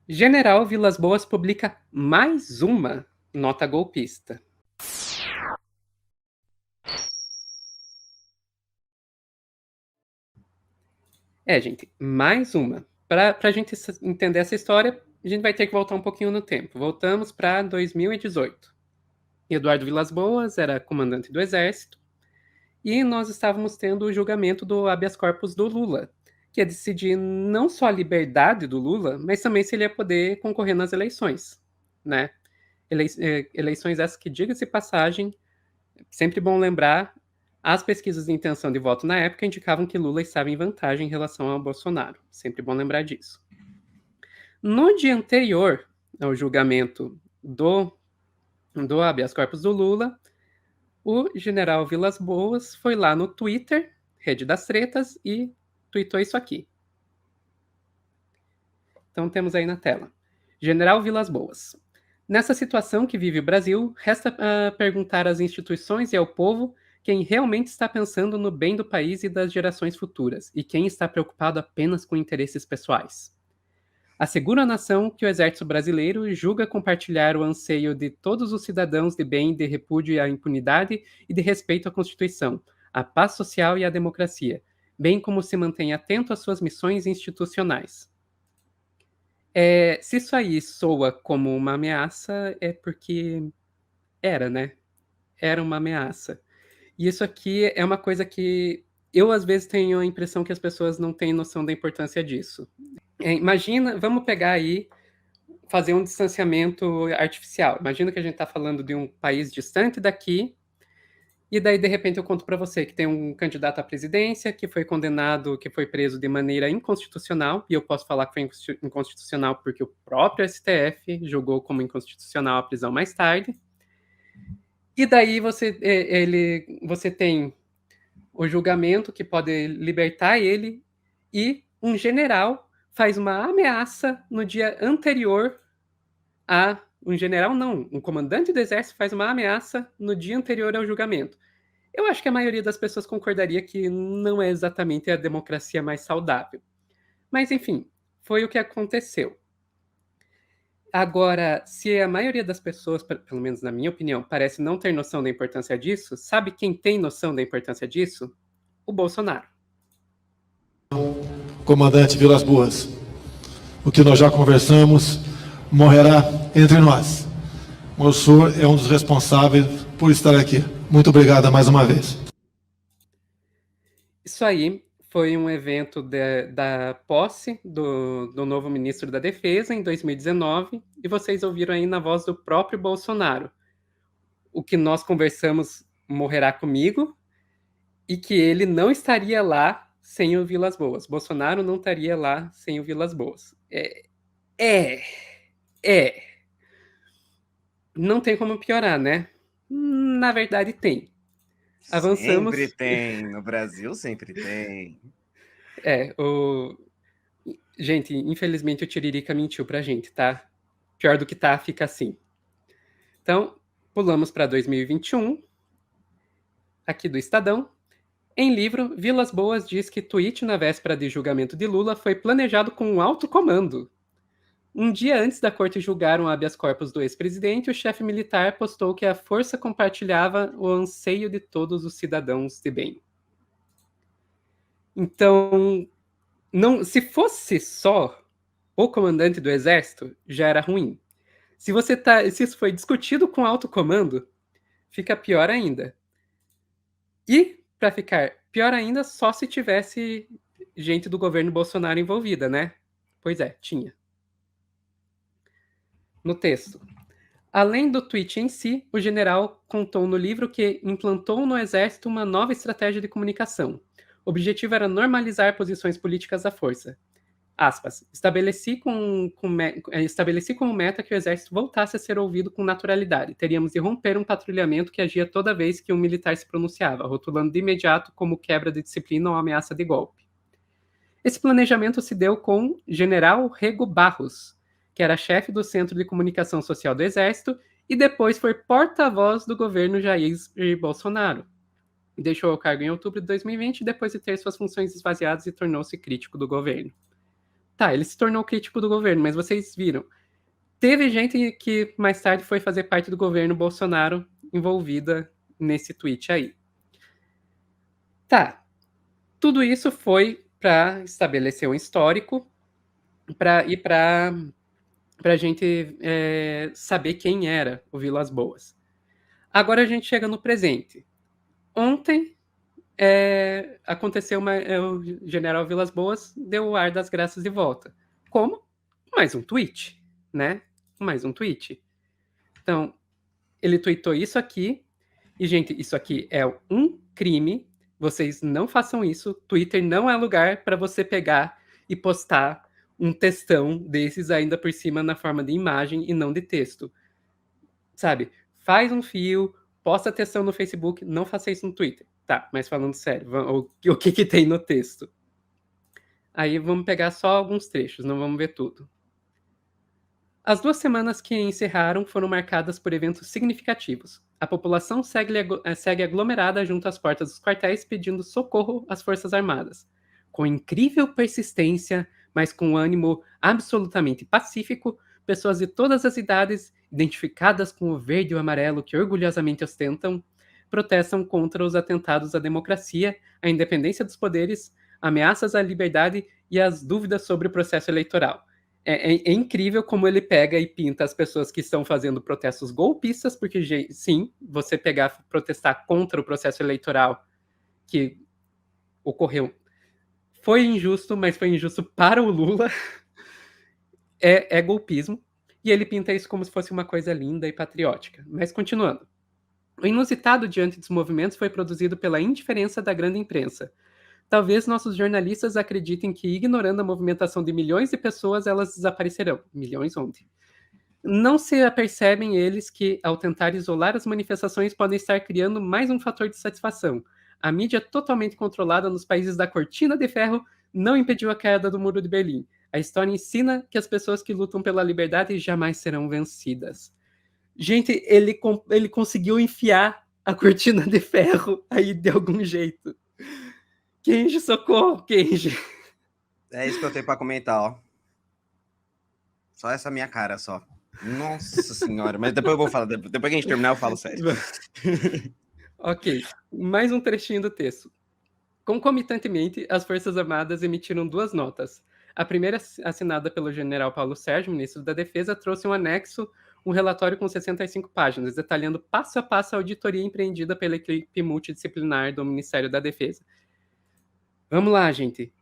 General Vilas Boas publica mais uma nota golpista. Gente, mais uma. Para a gente entender essa história, a gente vai ter que voltar um pouquinho no tempo. Voltamos para 2018. Eduardo Vilas Boas era comandante do Exército e nós estávamos tendo o julgamento do habeas corpus do Lula, que ia decidir não só a liberdade do Lula, mas também se ele ia poder concorrer nas eleições, né? Eleições essas que, diga-se de passagem, sempre bom lembrar, as pesquisas de intenção de voto na época indicavam que Lula estava em vantagem em relação ao Bolsonaro. Sempre bom lembrar disso. No dia anterior ao julgamento do habeas corpus do Lula, o general Vilas Boas foi lá no Twitter, Rede das Tretas, e tweetou isso aqui. Então temos aí na tela. General Vilas Boas. Nessa situação que vive o Brasil, resta perguntar às instituições e ao povo quem realmente está pensando no bem do país e das gerações futuras, e quem está preocupado apenas com interesses pessoais. Asseguro à nação que o Exército Brasileiro julga compartilhar o anseio de todos os cidadãos de bem, de repúdio à impunidade e de respeito à Constituição, à paz social e à democracia, bem como se mantém atento às suas missões institucionais. Se isso aí soa como uma ameaça, é porque era, né? Era uma ameaça. E isso aqui é uma coisa que eu, às vezes, tenho a impressão que as pessoas não têm noção da importância disso. Imagina, vamos pegar aí, fazer um distanciamento artificial. Imagina que a gente está falando de um país distante daqui, e daí, de repente, eu conto para você que tem um candidato à presidência que foi condenado, que foi preso de maneira inconstitucional, e eu posso falar que foi inconstitucional porque o próprio STF julgou como inconstitucional a prisão mais tarde. E daí você tem o julgamento que pode libertar ele, e um general faz uma ameaça no dia anterior a... Um general não, um comandante do exército faz uma ameaça no dia anterior ao julgamento. Eu acho que a maioria das pessoas concordaria que não é exatamente a democracia mais saudável. Mas, enfim, foi o que aconteceu. Agora, se a maioria das pessoas, pelo menos na minha opinião, parece não ter noção da importância disso, sabe quem tem noção da importância disso? O Bolsonaro. Comandante Vilas Boas, o que nós já conversamos morrerá entre nós. O senhor é um dos responsáveis por estar aqui. Muito obrigado mais uma vez. Isso aí foi um evento da posse do novo ministro da Defesa em 2019, e vocês ouviram aí na voz do próprio Bolsonaro. O que nós conversamos morrerá comigo, e que ele não estaria lá sem o Vilas Boas. Bolsonaro não estaria lá sem o Vilas Boas. Não tem como piorar, né? Na verdade, tem. Avançamos. Sempre tem. No Brasil, sempre tem. Gente, infelizmente o Tiririca mentiu pra gente, tá? Pior do que tá, fica assim. Então, pulamos para 2021, aqui do Estadão. Em livro, Vilas Boas diz que tweet na véspera de julgamento de Lula foi planejado com um alto comando. Um dia antes da corte julgar um habeas corpus do ex-presidente, o chefe militar postou que a força compartilhava o anseio de todos os cidadãos de bem. Então, se fosse só o comandante do exército, já era ruim. Se isso foi discutido com alto comando, fica pior ainda. E, para ficar pior ainda, só se tivesse gente do governo Bolsonaro envolvida, né? Pois é, tinha. No texto. Além do tweet em si, o general contou no livro que implantou no exército uma nova estratégia de comunicação. O objetivo era normalizar posições políticas à força. Aspas, estabeleci como meta que o exército voltasse a ser ouvido com naturalidade. Teríamos de romper um patrulhamento que agia toda vez que um militar se pronunciava, rotulando de imediato como quebra de disciplina ou ameaça de golpe. Esse planejamento se deu com General Rego Barros, que era chefe do Centro de Comunicação Social do Exército e depois foi porta-voz do governo Jair Bolsonaro. Deixou o cargo em outubro de 2020, depois de ter suas funções esvaziadas, e tornou-se crítico do governo. Tá, ele se tornou crítico do governo, mas vocês viram, teve gente que mais tarde foi fazer parte do governo Bolsonaro envolvida nesse tweet aí. Tá, tudo isso foi para estabelecer um histórico e para a gente saber quem era o Vilas Boas. Agora a gente chega no presente. Ontem aconteceu o general Vilas Boas deu o ar das graças de volta. Como? Mais um tweet, né? Mais um tweet. Então, ele tweetou isso aqui. E, gente, isso aqui é um crime. Vocês não façam isso. Twitter não é lugar para você pegar e postar um textão desses ainda por cima na forma de imagem e não de texto. Sabe? Faz um fio, posta textão no Facebook, não faça isso no Twitter. Tá, mas falando sério, o que tem no texto? Aí vamos pegar só alguns trechos, não vamos ver tudo. As 2 semanas que encerraram foram marcadas por eventos significativos. A população segue aglomerada junto às portas dos quartéis pedindo socorro às Forças Armadas. Com incrível persistência, mas com ânimo absolutamente pacífico, pessoas de todas as idades, identificadas com o verde e o amarelo que orgulhosamente ostentam, protestam contra os atentados à democracia, à independência dos poderes, ameaças à liberdade e as dúvidas sobre o processo eleitoral. É incrível como ele pega e pinta as pessoas que estão fazendo protestos golpistas, porque, sim, você pegar protestar contra o processo eleitoral que ocorreu foi injusto, mas foi injusto para o Lula, é golpismo, e ele pinta isso como se fosse uma coisa linda e patriótica. Mas continuando. O inusitado diante dos movimentos foi produzido pela indiferença da grande imprensa. Talvez nossos jornalistas acreditem que, ignorando a movimentação de milhões de pessoas, elas desaparecerão. Milhões ontem. Não se apercebem eles que, ao tentar isolar as manifestações, podem estar criando mais um fator de satisfação. A mídia totalmente controlada nos países da Cortina de Ferro não impediu a queda do Muro de Berlim. A história ensina que as pessoas que lutam pela liberdade jamais serão vencidas. Gente, ele conseguiu enfiar a Cortina de Ferro aí de algum jeito. Kenji, socorro, Kenji. É isso que eu tenho pra comentar, ó. Só essa minha cara, só. Nossa senhora, mas depois eu vou falar, depois que a gente terminar eu falo sério. Ok, mais um trechinho do texto. Concomitantemente, as Forças Armadas emitiram 2 notas. A primeira, assinada pelo general Paulo Sérgio, ministro da Defesa, trouxe um anexo, um relatório com 65 páginas, detalhando passo a passo a auditoria empreendida pela equipe multidisciplinar do Ministério da Defesa. Vamos lá, gente.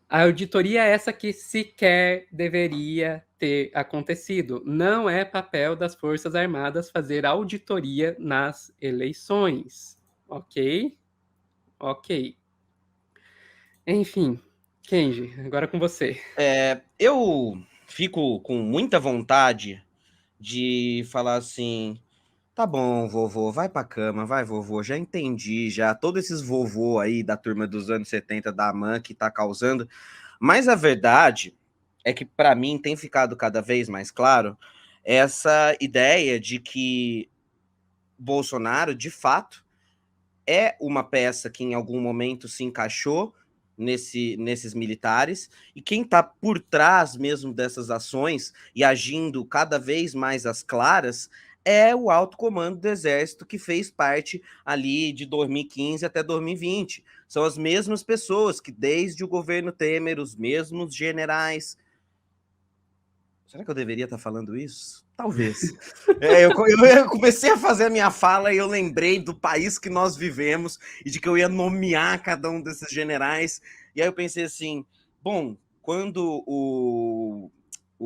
A auditoria é essa que sequer deveria ter acontecido. Não é papel das Forças Armadas fazer auditoria nas eleições. Ok? Ok. Enfim, Kenji, agora com você. Eu fico com muita vontade de falar assim, tá bom, vovô, vai pra cama, vai, vovô, já entendi, já todos esses vovô aí da turma dos anos 70 da AMAN que tá causando, mas a verdade é que para mim tem ficado cada vez mais claro essa ideia de que Bolsonaro, de fato, é uma peça que em algum momento se encaixou nesses militares, e quem está por trás mesmo dessas ações e agindo cada vez mais às claras é o alto comando do Exército, que fez parte ali de 2015 até 2020. São as mesmas pessoas que, desde o governo Temer, os mesmos generais. Será que eu deveria estar falando isso? Talvez. Eu comecei a fazer a minha fala e eu lembrei do país que nós vivemos e de que eu ia nomear cada um desses generais. E aí eu pensei assim, bom, quando o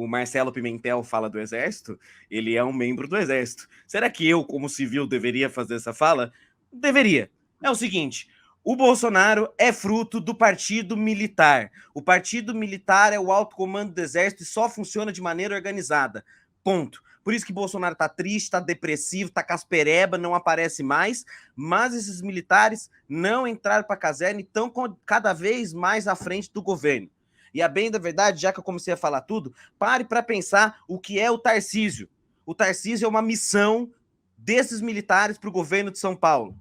Marcelo Pimentel fala do Exército, ele é um membro do Exército. Será que eu, como civil, deveria fazer essa fala? Deveria. É o seguinte, o Bolsonaro é fruto do partido militar. O partido militar é o alto comando do Exército e só funciona de maneira organizada. Ponto. Por isso que Bolsonaro tá triste, tá depressivo, tá caspereba, não aparece mais, mas esses militares não entraram para a caserna e estão cada vez mais à frente do governo. E a bem da verdade, já que eu comecei a falar tudo, pare para pensar o que é o Tarcísio. O Tarcísio é uma missão desses militares para o governo de São Paulo.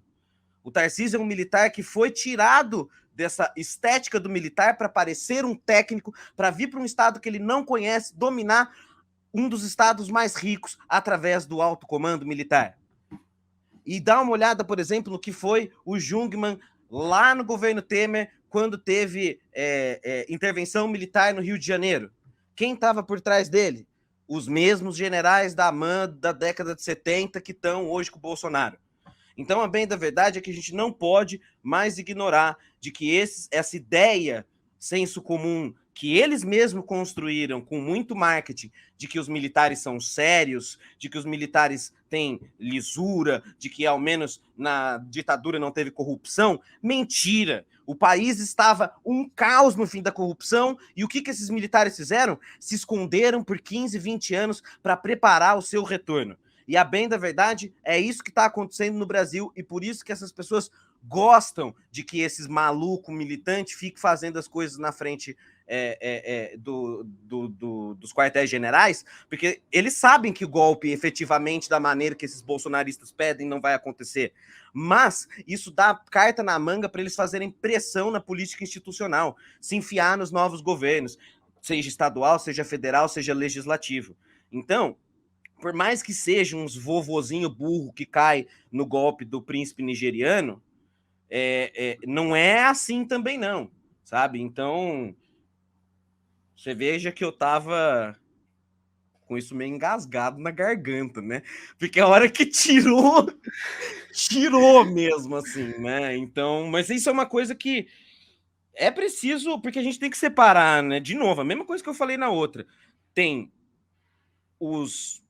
O Tarcísio é um militar que foi tirado dessa estética do militar para parecer um técnico, para vir para um estado que ele não conhece, dominar um dos estados mais ricos através do alto comando militar. E dá uma olhada, por exemplo, no que foi o Jungmann lá no governo Temer, quando teve intervenção militar no Rio de Janeiro. Quem estava por trás dele? Os mesmos generais da AMAN da década de 70 que estão hoje com o Bolsonaro. Então, a bem da verdade é que a gente não pode mais ignorar de que essa ideia, senso comum, que eles mesmos construíram com muito marketing, de que os militares são sérios, de que os militares têm lisura, de que ao menos na ditadura não teve corrupção, mentira. O país estava um caos no fim da corrupção, e o que esses militares fizeram? Se esconderam por 15, 20 anos para preparar o seu retorno. E a bem da verdade, é isso que está acontecendo no Brasil, e por isso que essas pessoas gostam de que esses malucos militantes fiquem fazendo as coisas na frente dos quartéis generais, porque eles sabem que o golpe, efetivamente, da maneira que esses bolsonaristas pedem, não vai acontecer. Mas isso dá carta na manga para eles fazerem pressão na política institucional, se enfiar nos novos governos, seja estadual, seja federal, seja legislativo. Então, por mais que seja uns vovozinho burro que cai no golpe do príncipe nigeriano, não é assim também não, sabe? Então, você veja que eu tava com isso meio engasgado na garganta, né? Porque a hora que tirou mesmo, assim, né? Então, mas isso é uma coisa que é preciso, porque a gente tem que separar, né? De novo, a mesma coisa que eu falei na outra. Tem os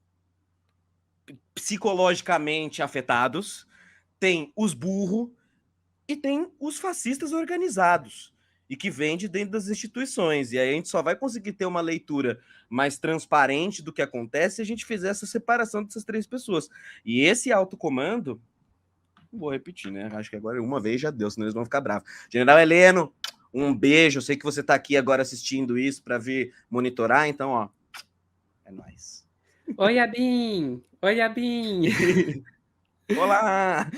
psicologicamente afetados, tem os burros e tem os fascistas organizados e que vêm de dentro das instituições. E aí a gente só vai conseguir ter uma leitura mais transparente do que acontece se a gente fizer essa separação dessas três pessoas. E esse alto comando, vou repetir, né? Acho que agora uma vez já deu, senão eles vão ficar bravos. General Heleno, um beijo. Eu sei que você está aqui agora assistindo isso para vir monitorar, então, ó, é nóis. Oi, Abin! Oi, Abin! Olá!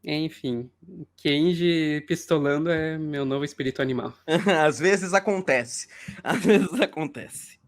Enfim, Kenji pistolando é meu novo espírito animal. Às vezes acontece. Às vezes acontece.